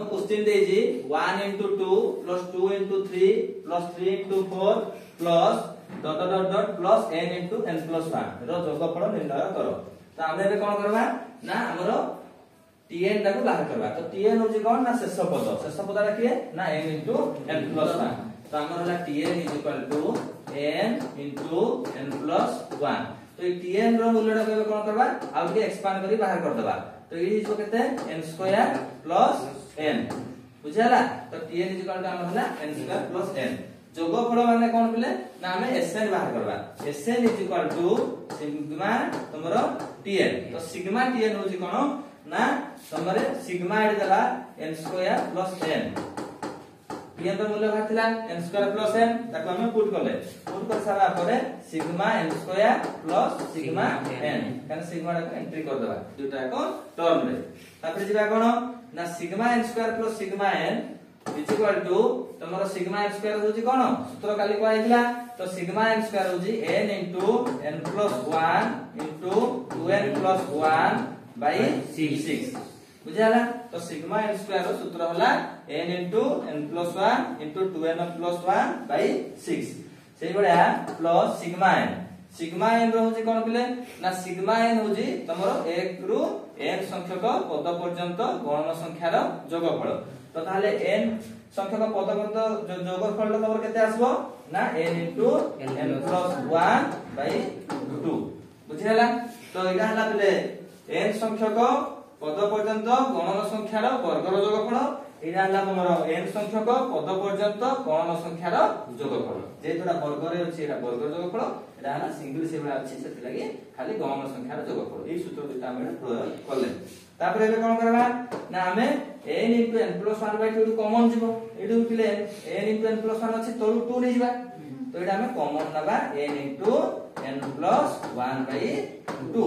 Question देजी 1 into 2 plus 2 into 3 plus 3 into 4 plus dot dot dot plus n into n plus 1 रो जोगफल निर्णय करो। तो हम एबे कोन करबा ना हमरो tn टाको बाहर करबा। तो tn होजी कोन ना शेष पद रखिए ना n into n plus 1। तो हमर होला tn is equal to n into n plus 1। तो ये tn रो मूल्यटा केबे कोन करबा आ के एक्सपांड करी बाहर कर देबा। तो ये इज केते n स्क्वायर प्लस n बुझाला। तो tn इज इक्वल टू हमर होला n स्क्वायर प्लस n। जोगफल माने कोन बोले ना हमें sn बाहर करबा। sn is equal to sigma तमरो tn। तो सिग्मा tn होजी कोन ना तमरे सिग्मा एड देला n square plus n। tn रो मूल्य बाहर थिला n स्क्वायर प्लस n ताको हमें पुट कर सारा परे sigma n square plus sigma n कान सिग्मा को एंट्री कर देबा दुटा को टर्म रे। तापर जिबा कोन ना sigma n square plus sigma n is equal to तमरो सिग्मा n स्क्वायर होजी कोन सूत्र काली को आइला। तो सिग्मा n स्क्वायर होजी n into n plus 1 into 2n plus 1 by 6 बुझाला। तो सिग्मा n स्क्वायर रो सूत्र होला n into n plus 1 into 2n plus 1 by 6 सेही बडा प्लस सिग्मा n रो होजी कोन पिले ना सिग्मा n होजी तमरो 1 रु n संख्यक पद पर्यंत गणन संख्यार जोगफल। तो ताले n संख्यक पद पर्यंत जोगफल तमरो केते आसबो ना n into n plus 1 by 2 बुझिला। तो इटा हला पिले n संख्यक पद पर्यंत गणन संख्यार वर्गर जोगफल। एटा हला तमरो n संख्यक पद पर्यंत गणन संख्यार जोगफल। जेतुरा वर्ग रे अछि एटा वर्ग जोगफल एटा हला सिंगल सेबला अछि सेति लागि खाली गणन संख्यार जोगफल। एई सूत्र दुटा हम प्रयोग करले। तापर एबे कोन करबा ना हमें n into n plus 1 by 2 common जिवो। एडु पिले n into n plus 1 अछि तळु 2 नै जिबा। तो एटा हमें कॉमन नबा n into n plus 1 by 2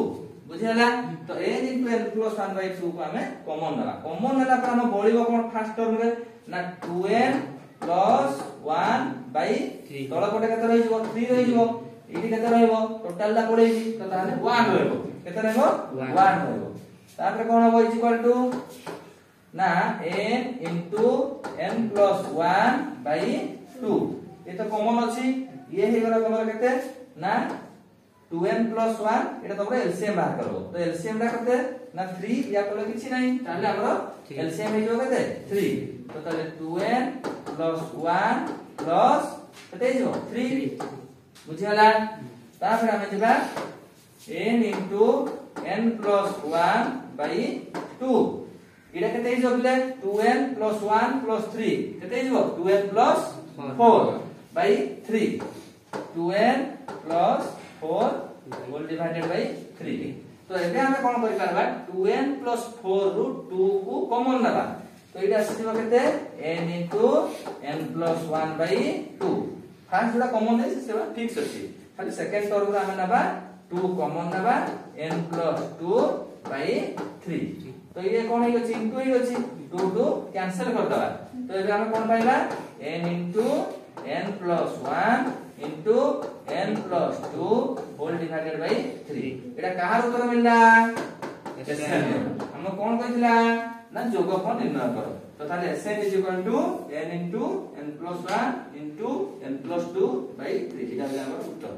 बुझिला। तो n into n plus 1 by 2 को हमें कॉमन नबा। कॉमन नला पर हम बळिबो कोन फर्स्ट टर्म रे ना 2n plus 1 by 3 तळ पटे केते रहि जिवो 3 रहि जिवो। इटी केते रहइबो टोटल ला पळेबी तो ताले 1 रहइबो केते रहइबो 1 रहइबो। तापर कोन होबो इज इक्वल टू ना n into n plus 1 by 2 ये तो कॉमन अछि। ये हे गला तमरा केते ना 2n plus 1 एटा तमरा एलसीएम बाहर करबो। तो एलसीएम रा केते ना 3 या कोले किछि नै ताले हमरो एलसीएम हे जो केते 3। तो ताले 2n plus 1 plus केते जो 3 बुझिला। तापर हम जेबा n into n plus 1 by 2 Ida केते जो बिले 2n plus 1 plus 3 केते जो 2n plus 4 by 3 2n plus 4 whole divided by 3। तो एबे हम कोन करि परबा 2n plus 4 रु 2 को कॉमन नबा। तो इडा आसीबो केते n into n plus 1 by 2 first जोडा कॉमन नै सेबा फिक्स अछि। खाली सेकंड टर्म रा हम नबा 2 कॉमन नबा n plus 2 by 3। तो ये कोन हे अछि इनटू हे अछि 2 2 कैंसिल कर दबा। तो एबे हम कोन पाइबा n into n plus 1 into n plus 2 whole divided by 3। एटा कहार उत्तर मिलला हम कोन कहिला ना जोगफल निर्णय करो। तो ताले sn is equal to n into n plus 1 into n plus 2 by 3 एटा हमर उत्तर।